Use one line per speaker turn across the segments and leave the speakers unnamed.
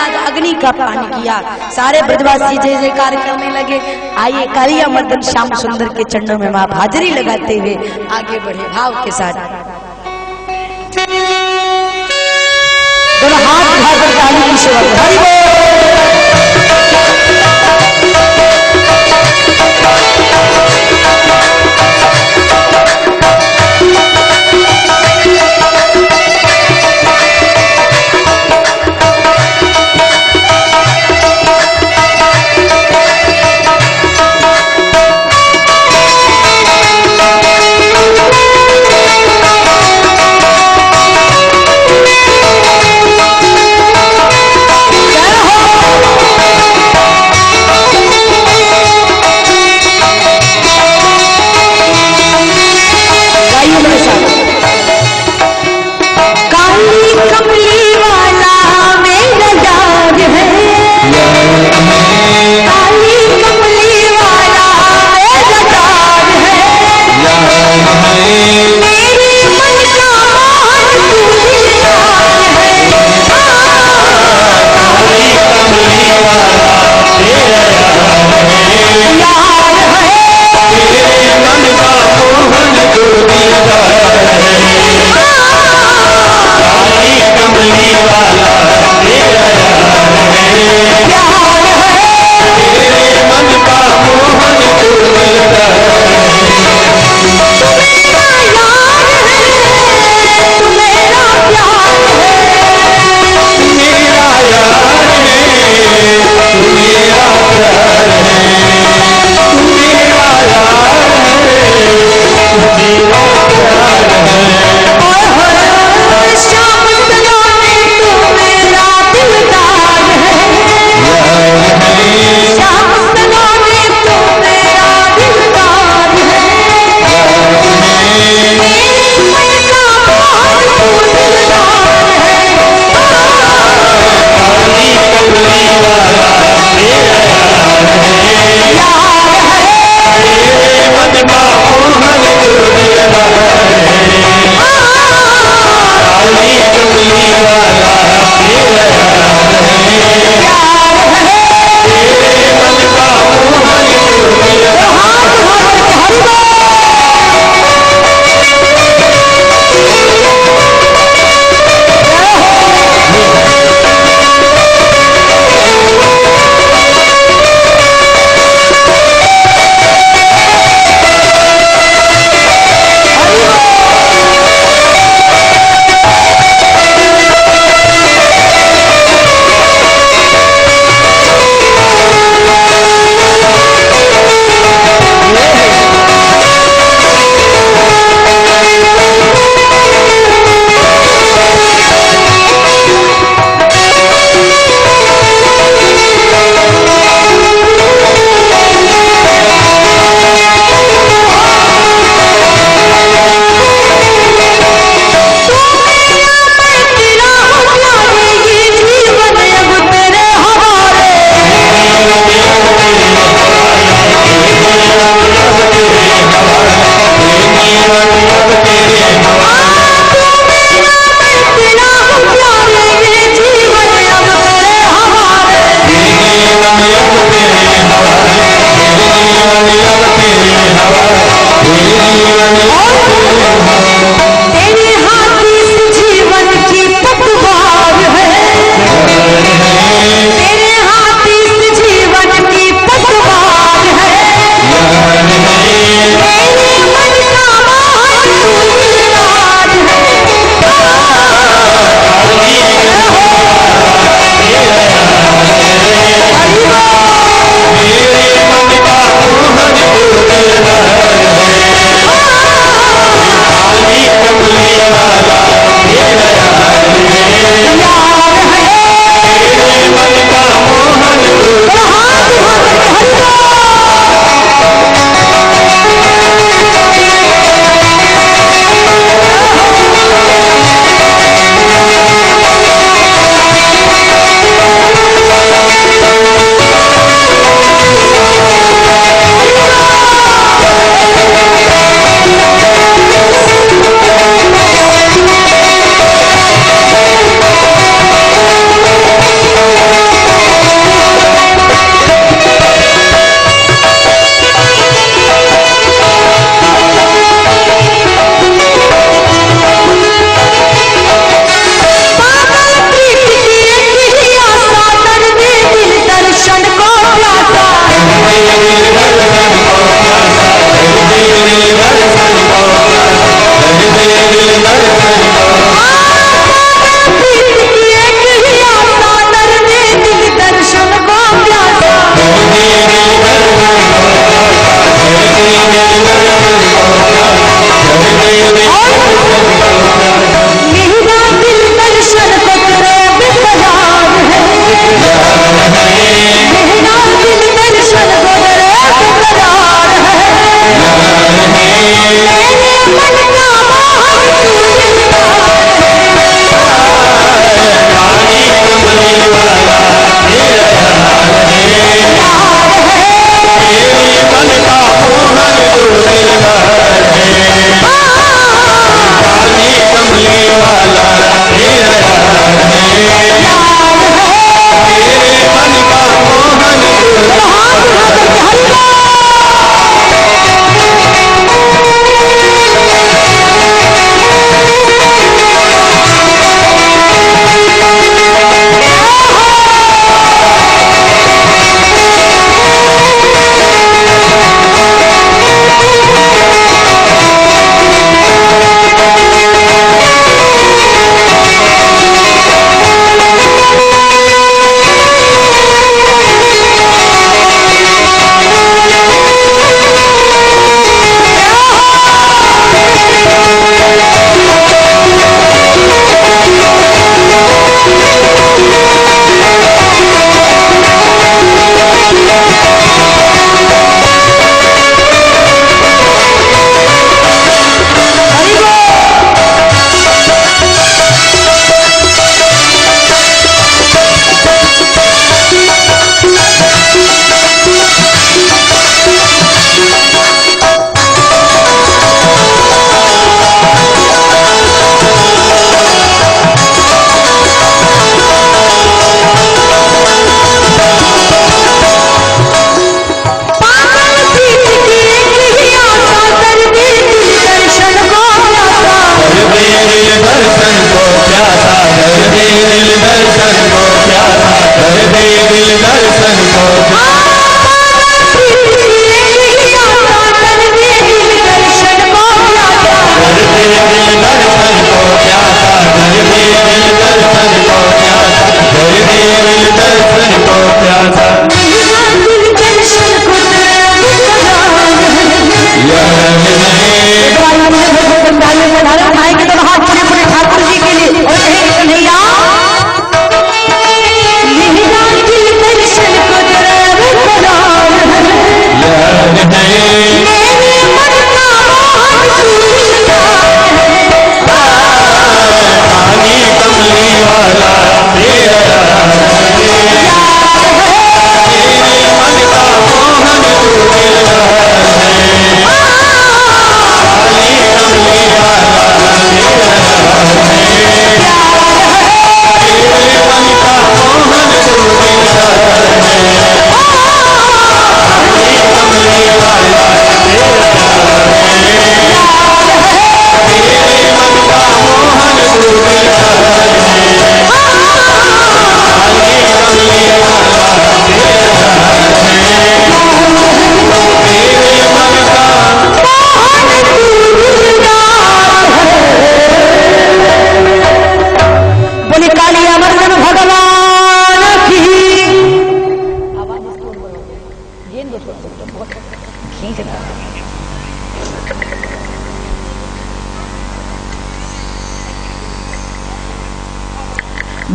बाद अग्नि का पान किया। सारे ब्रजवासी जय जयकार करने लगे। आइए कालिया मर्दन श्याम सुंदर के चरणों में आप हाजिरी लगाते हुए आगे बढ़े भाव के साथ। दोनों हाथ उठाकर ताली की सेवा करें।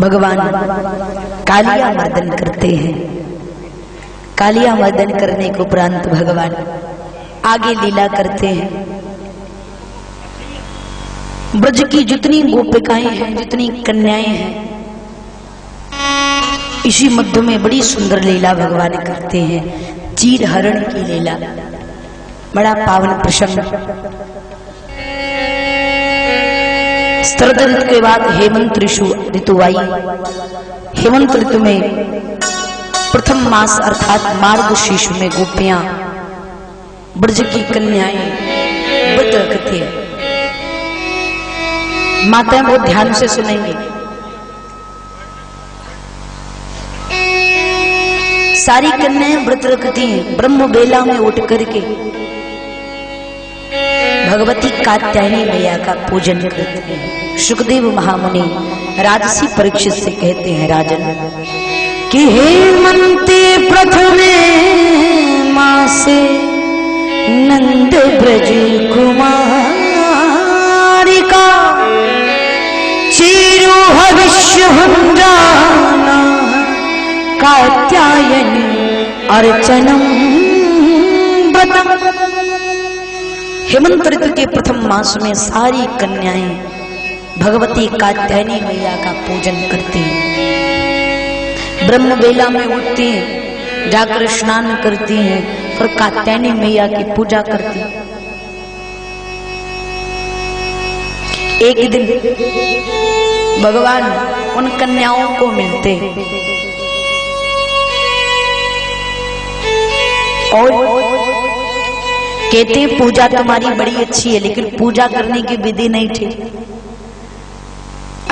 भगवान कालिया मर्दन करते हैं। कालिया मर्दन करने के उपरांत भगवान आगे लीला करते हैं। ब्रज की जितनी गोपिकाएं हैं, जितनी कन्याएं हैं, इसी मध्य में बड़ी सुंदर लीला भगवान करते हैं। चीर हरण की लीला, बड़ा पावन प्रसंग। शरद ऋतु के बाद हेमंत ऋतु आई। हेमंत ऋतु में प्रथम मास अर्थात मार्गशीर्ष में गोपियां, ब्रज की कन्याएं व्रत रखती हैं। माताएं बहुत ध्यान से सुनेंगे। सारी कन्याएं व्रत रखती हैं। ब्रह्म बेला में उठ करके भगवती कात्यायनी मैया का पूजन करते हैं। सुखदेव महामुनि राजसी परीक्षित से कहते हैं, राजन कि हेमंते प्रथमे मासे नंद ब्रज कुमारिका चीरु हविष्य हुंजाना कात्यायनी अर्चनम व्रतम। हेमंत ऋतु के प्रथम मास में सारी कन्याएं भगवती कात्यायनी मैया का पूजन करती हैं। ब्रह्म बेला में उठती हैं, जाकर स्नान करती हैं, फिर कात्यायनी मैया की पूजा करती हैं। एक दिन भगवान उन कन्याओं को मिलते और कहते हैं, पूजा तुम्हारी बड़ी अच्छी है, लेकिन पूजा करने की विधि नहीं ठीक।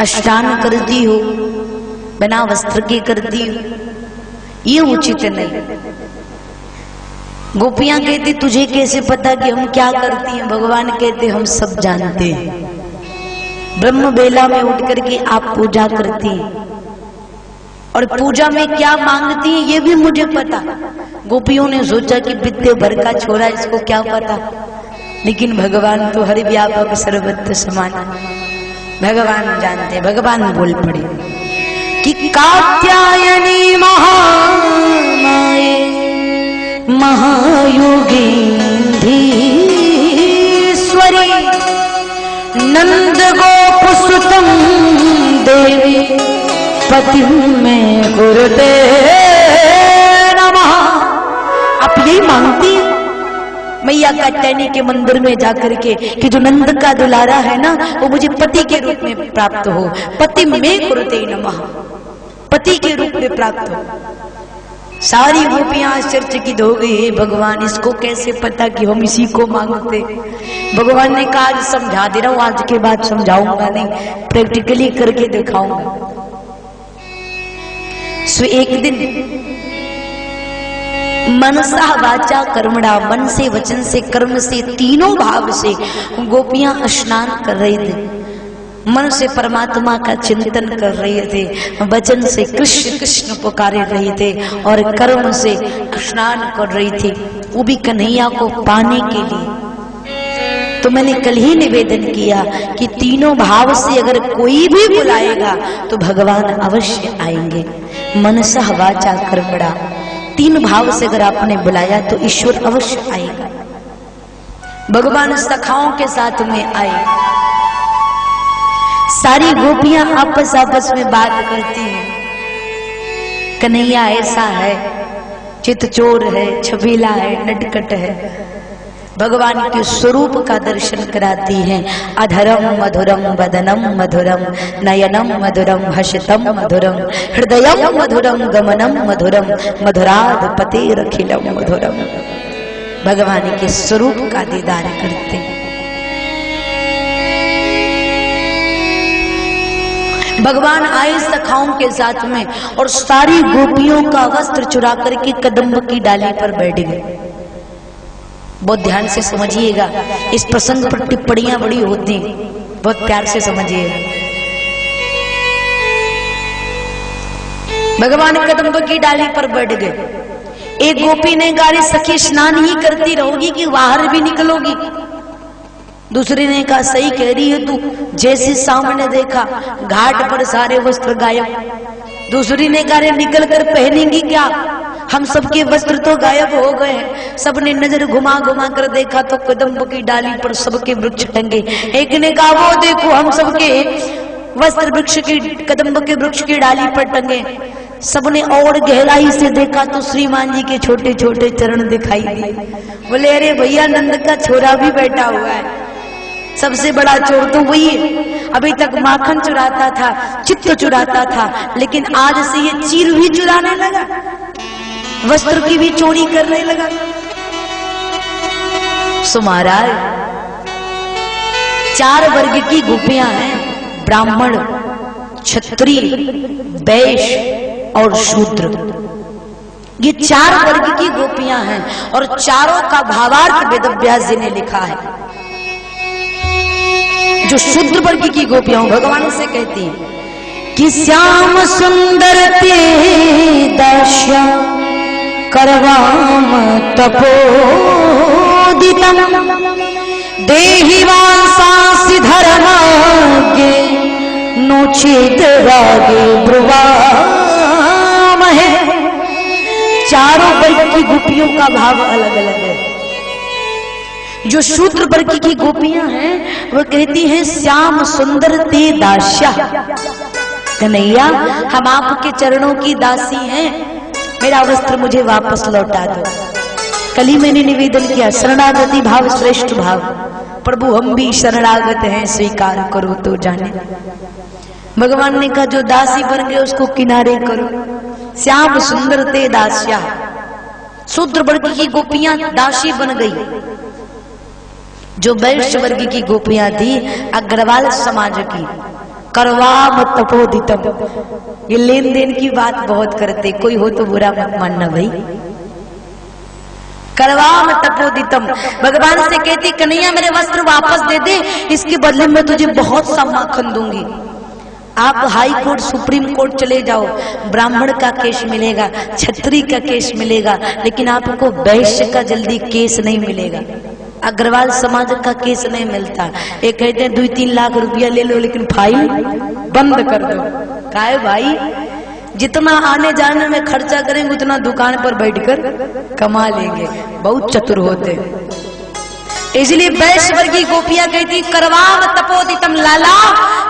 स्नान करती हो, बिना वस्त्र के करती हो, ये उचित नहीं। गोपियां कहती, तुझे कैसे पता कि हम क्या करती हैं? भगवान कहते, हम सब जानते हैं। ब्रह्म बेला में उठ करके आप पूजा करती हैं और पूजा में क्या मांगती हैं ये भी मुझे पता। गोपियों ने सोचा कि विद्या भर का छोरा, इसको क्या पता, लेकिन भगवान तो हरि व्यापक सर्वत्र समान। भगवान जानते। भगवान बोल पड़े कि कात्यायनी महामाये महायोगींधीश्वरी नंद गोपसुतम देवी पति में गुरुते नमः। आप यही मांगती है मैया कात्यायनी के मंदिर में जाकर के कि जो नंद का दुलारा है ना, वो मुझे पति के रूप में प्राप्त हो। पति में गुरुते नमः, पति के रूप में प्राप्त हो। सारी गोपियां आश्चर्यचकित हो गई, भगवान इसको कैसे पता कि हम इसी को मांगते। भगवान ने कहा, आज समझा दे रहा हूं, आज के बाद समझाऊंगा नहीं, प्रैक्टिकली करके दिखाऊंगा। सो एक दिन मनसा वाचा कर्मणा, मन से वचन से कर्म से तीनों भाव से गोपियां स्नान कर रही थी। मन से परमात्मा का चिंतन कर रहे थे, वचन से कृष्ण कृष्ण पुकारे रहे थे और कर्म से स्नान कर रही थी, वो भी कन्हैया को पाने के लिए। तो मैंने कल ही निवेदन किया कि तीनों भाव से अगर कोई भी बुलाएगा तो भगवान अवश्य आएंगे। मनसा वाचा कर्मणा, तीन भाव से अगर आपने बुलाया तो ईश्वर अवश्य आएगा। भगवान सखाओं के साथ में आए। सारी गोपियां आपस में बात करती हैं, कन्हैया ऐसा है, चित चोर है, छबीला है, नटखट है। भगवान के स्वरूप का दर्शन कराती हैं। अधरम मधुरम वदनम मधुरम नयनम मधुरम हसितम मधुरम हृदयम मधुरम गमनम मधुरम मधुराधपतेरखिलम मधुरम। भगवान के स्वरूप का दीदार करते हैं। भगवान आए सखाओं के साथ में और सारी गोपियों का वस्त्र चुरा करके कदम्ब की डाली पर बैठ गए। बहुत ध्यान से समझिएगा, इस प्रसंग पर टिप्पणियां बड़ी होती हैं, बहुत प्यार से समझिएगा। भगवान कदम्ब की डाली पर बैठ गए। एक गोपी ने गाली, सखी स्नान ही करती रहोगी कि बाहर भी निकलोगी? दूसरे ने कहा सही कह रही है तू, जैसे सामने देखा घाट पर सारे वस्त्र गायब। दूसरी ने कहा निकल कर पहनेंगी क्या, हम सबके वस्त्र तो गायब हो गए हैं। सबने नजर घुमा घुमा कर देखा तो कदम्ब की डाली पर सबके वृक्ष टंगे। एक ने कहा वो देखो हम सबके वस्त्र वृक्ष की कदम्ब के वृक्ष की डाली पर टंगे। सबने और गहराई से देखा तो श्रीमान जी के छोटे छोटे चरण दिखाई दिए। बोले अरे भैया नंद का छोरा भी बैठा हुआ है, सबसे बड़ा चोर तो वही है। अभी तक माखन चुराता था, चित्त चुराता था, लेकिन आज से ये चीर भी चुराने लगा, वस्त्र की भी चोरी करने लगा। सो महाराज 4 वर्ग की गोपियां हैं, ब्राह्मण, क्षत्रिय, वैश्य और शूद्र। ये 4 वर्ग की गोपियां हैं और चारों का भावार्थ वेदव्यास जी ने लिखा है। जो शूद्र वर्ग की गोपियां भगवान से कहती हैं कि श्याम सुंदर ते दर्श्य करवाम तपोदितम देहि वांसांसि धर्मागे नोचेत रागे ब्रुवामहे। चारों वर्ग की गोपियों का भाव अलग अलग है। जो शूद्र वर्ग की गोपियां हैं वो कहती हैं श्याम सुंदर ते दास्या, कन्हैया हम आपके चरणों की दासी हैं, मेरा वस्त्र मुझे वापस लौटा दो। कल ही मैंने निवेदन किया शरणागति भाव श्रेष्ठ भाव, प्रभु हम भी शरणागत हैं स्वीकार करो तो जाने। भगवान ने कहा जो दासी बन गए उसको किनारे करो। श्याम सुंदर ते दास्या, शूद्र वर्ग की गोपियां दासी बन गई। जो वैश्य वर्ग की गोपियां थी अग्रवाल समाज की, करवाम तपोदितम, ये लेन देन की बात बहुत करते, कोई हो तो बुरा मत मानना भाई। करवाम तपोदितम, भगवान से कहती कन्हैया मेरे वस्त्र वापस दे दे, इसके बदले में तुझे बहुत सा माखन दूंगी। आप हाई कोर्ट सुप्रीम कोर्ट चले जाओ, ब्राह्मण का केस मिलेगा, क्षत्रिय का केस मिलेगा, लेकिन आपको वैश्य का जल्दी केस नहीं मिलेगा, अग्रवाल समाज का केस नहीं मिलता। ये कहते हैं 2-3 लाख रुपया ले लो लेकिन फाइल बंद कर दो। काहे भाई, जितना आने जाने में खर्चा करेंगे उतना दुकान पर बैठकर कमा लेंगे, बहुत चतुर होते। इसलिए वैश्य वर्ग की गोपियां कहती करवाम तपोदितम, लाला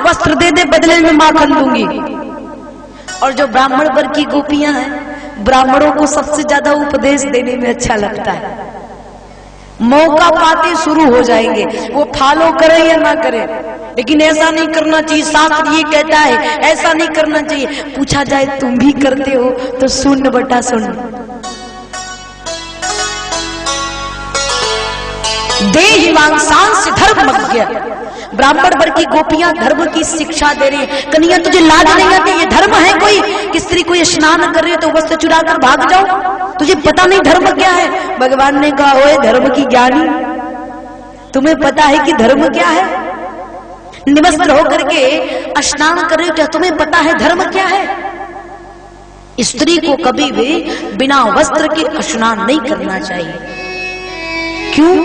वस्त्र दे दे बदले में माखन दूंगी। और जो ब्राह्मण वर्ग की गोपियां हैं, ब्राह्मणों को सबसे ज्यादा उपदेश देने में अच्छा लगता है, मौका पाते शुरू हो जाएंगे, वो फॉलो करे या ना करे, लेकिन ऐसा नहीं करना चाहिए, शास्त्र ये कहता है ऐसा नहीं करना चाहिए। पूछा जाए तुम भी करते हो तो 0/0। देहि वांसांसि धर्मज्ञ, ब्राह्मण वर्ग की गोपियां धर्म की शिक्षा दे रही है। कन्हैया तुझे लाज नहीं आती, ये धर्म है कोई कि स्त्री कोई स्नान कर रही है तो वस्त्र चुरा कर भाग जाओ, तुझे पता नहीं धर्म क्या है। भगवान ने कहा ओए धर्म की ज्ञानी, तुम्हें पता है कि धर्म क्या है? निवस्त्र होकर के स्नान कर रहे हो, क्या तुम्हें पता है धर्म क्या है? स्त्री को कभी भी बिना वस्त्र के स्नान नहीं करना चाहिए। क्यों?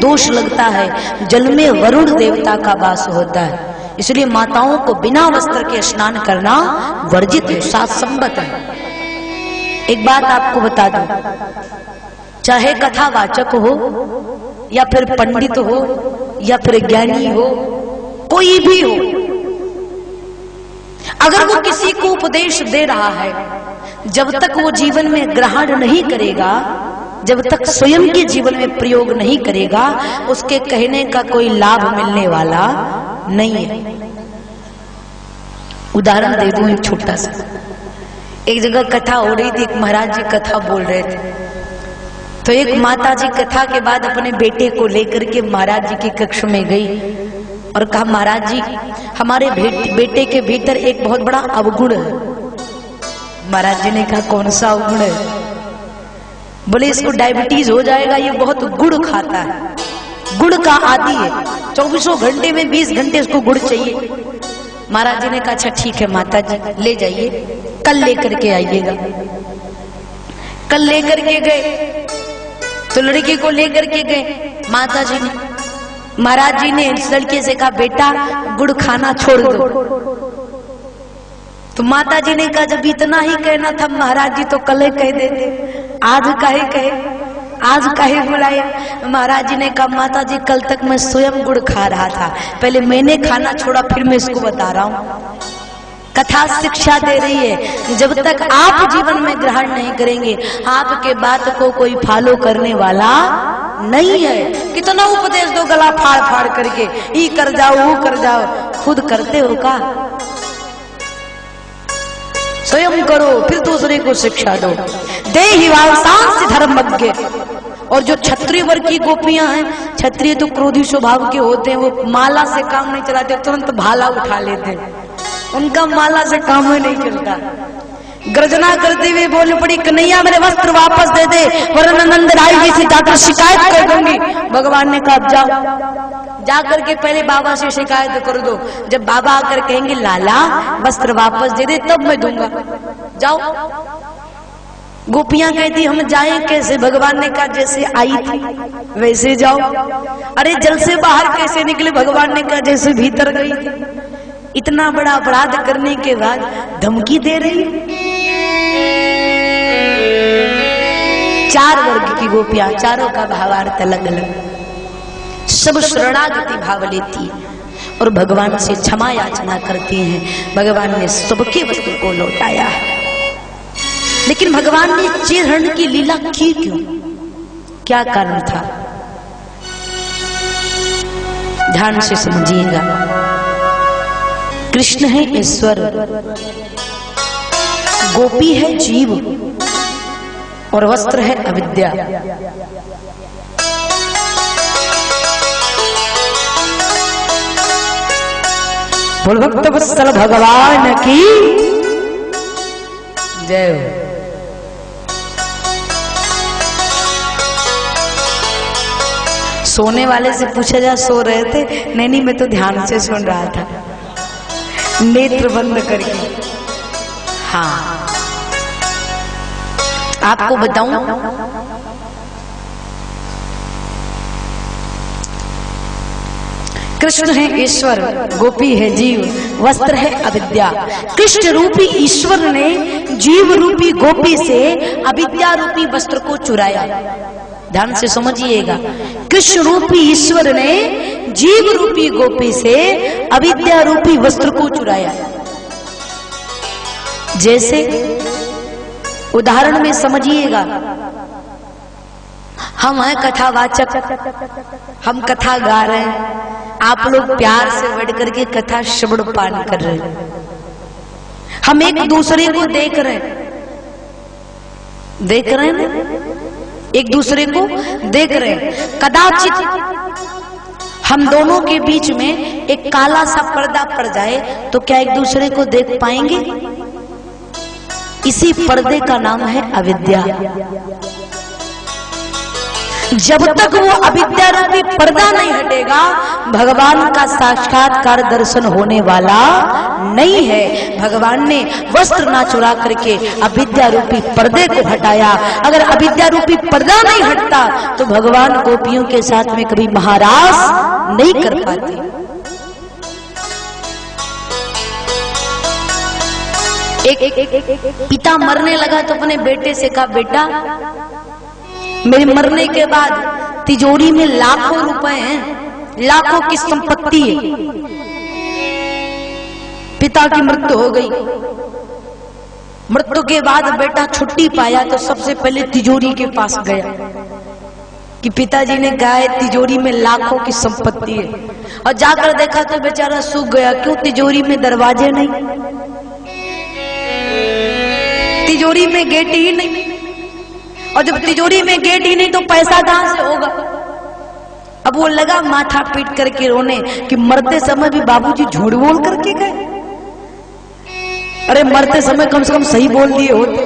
दोष लगता है, जल में वरुण देवता का वास होता है, इसलिए माताओं को बिना वस्त्र के स्नान करना वर्जित है, शास्त्रसम्मत है। एक बात आपको बता दूं, चाहे कथावाचक हो या फिर पंडित हो या फिर ज्ञानी हो, कोई भी हो, अगर वो किसी को उपदेश दे रहा है, जब तक वो जीवन में ग्रहण नहीं करेगा, जब तक स्वयं के जीवन में प्रयोग नहीं करेगा, उसके कहने का कोई लाभ मिलने वाला नहीं है। उदाहरण दे दूं एक छोटा सा। एक जगह कथा हो रही थी, एक महाराज जी कथा बोल रहे थे, तो एक माता जी कथा के बाद अपने बेटे को लेकर के महाराज जी की कक्ष में गई और कहा महाराज जी हमारे बेटे के भीतर एक बहुत बड़ा अवगुण है। महाराज जी ने कहा कौन सा अवगुण है? बोले इसको डायबिटीज हो जाएगा, ये बहुत गुड़ खाता है, गुड़ का आदी है, 24 घंटे में 20 घंटे इसको गुड़ चाहिए। महाराज जी ने कहा अच्छा ठीक है माता जी ले जाइए, कल लेकर के आइएगा। कल लेकर के गए तो लड़के को लेकर के गए, माता जी ने महाराज जी ने इस लड़के से कहा बेटा गुड़ खाना छोड़ दो। तो माता जी ने कहा जब इतना ही कहना था महाराज जी तो कल ही कह देते, आज काहे कहे, आज काहे बुलाया। महाराज जी ने कहा माता जी कल तक मैं स्वयं गुड़ खा रहा था, पहले मैंने खाना छोड़ा फिर मैं इसको बता रहा हूँ। कथा शिक्षा दे रही है, जब तक आप जीवन में ग्रहण नहीं करेंगे आपके बात को कोई फॉलो करने वाला नहीं है। कितना उपदेश दो गला फाड़ फाड़ करके, ई कर जाओ वो कर जाओ, खुद करते हो का? स्वयं करो फिर दूसरे को शिक्षा दो। देहि वांसांसि धर्मज्ञ। और जो क्षत्रिय वर्ग की गोपियां हैं, क्षत्रिय तो क्रोधी स्वभाव के होते हैं, वो माला से काम नहीं चलाते, तुरंत भाला उठा लेते हैं, उनका माला से काम ही नहीं चलता। गर्जना करते हुए बोल पड़ी कन्हैया मेरे वस्त्र वापस दे दे वरना नंद राय जी से जाकर शिकायत कर दूंगी। भगवान ने कहा जाओ, जा करके पहले बाबा से शिकायत कर दो, जब बाबा आकर कहेंगे लाला वस्त्र वापस दे दे तब मैं दूंगा, जाओ। गोपियां कहती हम जाएं कैसे? भगवान ने कहा जैसे आई थी वैसे जाओ। अरे जल से बाहर कैसे निकले? भगवान ने कहा जैसे भीतर गई थी। इतना बड़ा अपराध करने के बाद धमकी दे रही। चार वर्ग की गोपियां, चारों का भावार्थ अलग अलग, सब शरणागति भाव लेती है और भगवान से क्षमा याचना करती हैं। भगवान ने सबके वस्तु को लौटाया है। लेकिन भगवान ने चेहरण की लीला की क्यों? क्या कारण था? ध्यान से समझिएगा। कृष्ण है ईश्वर, गोपी है जीव और वस्त्र है अविद्या। बोल भक्त वत्सल भगवान की जय हो। सोने वाले से पूछा जा सो रहे थे? नहीं, मैं तो ध्यान से सुन रहा था, नेत्र बंद करके। हाँ, आपको बताऊं, कृष्ण है ईश्वर, गोपी है जीव, वस्त्र है अविद्या। कृष्ण रूपी ईश्वर ने जीव रूपी गोपी से अविद्या रूपी वस्त्र को चुराया। ध्यान से समझिएगा, कृष्ण रूपी ईश्वर ने जीव रूपी गोपी से अविद्या रूपी वस्त्र को चुराया। जैसे उदाहरण में समझिएगा, हम हैं कथावाचक, हम कथा गा रहे हैं, आप लोग प्यार से बैठ करके कथा श्रवण पान कर रहे हैं, हम एक दूसरे को देख रहे हैं ना, एक दूसरे को देख रहे हैं। कदाचित हम दोनों के बीच में एक काला सा पर्दा पड़ जाए तो क्या एक दूसरे को देख पाएंगे? इसी पर्दे का नाम है अविद्या। जब तक वो अविद्या रूपी पर्दा नहीं हटेगा भगवान का साक्षात्कार दर्शन होने वाला नहीं है। भगवान ने वस्त्र ना चुरा करके अविद्या रूपी पर्दे को हटाया। अगर अविद्या रूपी पर्दा नहीं हटता तो भगवान गोपियों के साथ में कभी महारास नहीं कर पाते। एक पिता मरने लगा तो अपने बेटे से कहा, बेटा मेरे मरने के बाद तिजोरी में लाखों रुपए हैं, लाखों की संपत्ति है। पिता की मृत्यु हो गई। मृत्यु के बाद बेटा छुट्टी पाया तो सबसे पहले तिजोरी के पास गया कि पिताजी ने कहा है तिजोरी में लाखों की संपत्ति है, और जाकर देखा तो बेचारा सूख गया। क्यों? तिजोरी में दरवाजे नहीं, तिजोरी में गेट ही नहीं, और जब तिजोरी में गेट ही नहीं तो पैसा कहां से होगा? अब वो लगा माथा पीट करके रोने कि मरते समय भी बाबूजी झूठ बोल करके गए। अरे मरते समय कम से कम सही बोल दिए होते।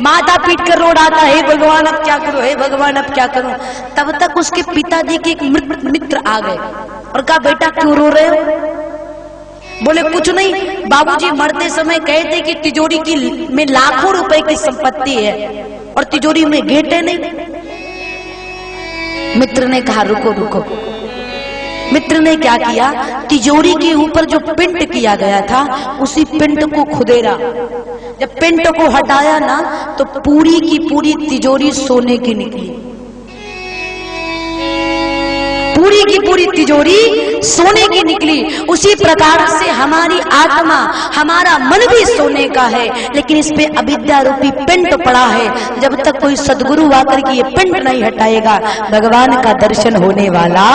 माथा पीट कर रो रहा था, हे भगवान अब क्या करूं, हे भगवान अब क्या करूं। तब तक उसके पिताजी के एक मित्र आ गए और कहा, बेटा क्यों रो रहे हो? बोले कुछ नहीं, बाबूजी मरते समय कहे थे कि तिजोरी की में लाखों रुपए की संपत्ति है और तिजोरी में गेट है नहीं। मित्र ने कहा, रुको रुको, मित्र ने क्या किया, तिजोरी के ऊपर जो पिंड किया गया था उसी पिंड को खुदेरा। जब पिंड को हटाया ना तो पूरी की पूरी तिजोरी सोने की निकली। पूरी की पूरी तिजोरी सोने की निकली। उसी प्रकार से हमारी आत्मा, हमारा मन भी सोने का है, लेकिन इस पे अविद्या रूपी पिंड पड़ा है। जब तक कोई सदगुरु आकर के ये पिंड नहीं हटाएगा, भगवान का दर्शन होने वाला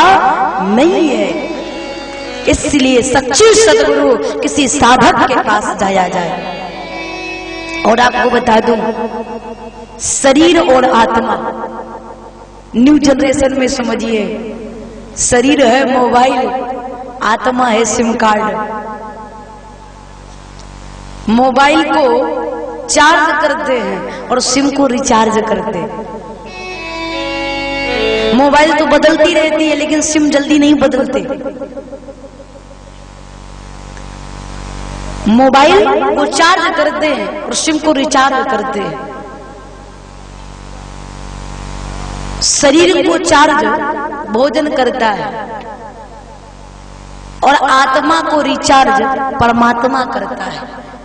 नहीं है। इसलिए सच्चे सदगुरु किसी साधक के पास जाया जाए। और आपको बता दूं, शरीर और आत्मा न्यू जनरेशन में समझिए, शरीर है मोबाइल, आत्मा है सिम कार्ड। मोबाइल को चार्ज करते हैं और सिम को रिचार्ज करते हैं। मोबाइल तो बदलती रहती है लेकिन सिम जल्दी नहीं बदलते। मोबाइल को चार्ज करते हैं और सिम को रिचार्ज करते हैं। शरीर को चार्ज भोजन करता है और आत्मा को रिचार्ज परमात्मा करता है।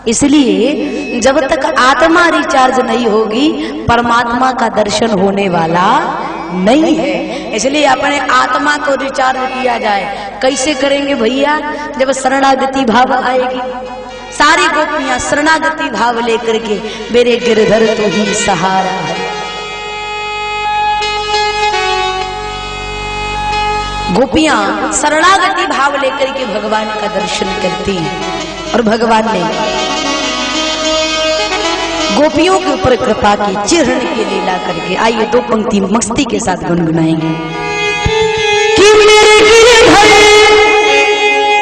इसलिए जब तक आत्मा रिचार्ज नहीं होगी, परमात्मा का दर्शन होने वाला नहीं है। इसलिए अपने आत्मा को रिचार्ज किया जाए। कैसे करेंगे भैया? जब शरणागति भाव आएगी, सारी गोपियां शरणागति भाव लेकर के, मेरे गिरधर तो ही सहारा है। गोपियां शरणागति भाव लेकर के भगवान का दर्शन करती हैं और भगवान ने गोपियों के ऊपर कृपा की, चिढ़न की लीला करके। आइए दो पंक्ति मस्ती के साथ गुनगुनाएंगे कि मेरे गिरधर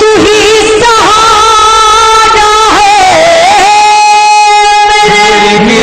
तू ही सहारा है, मेरे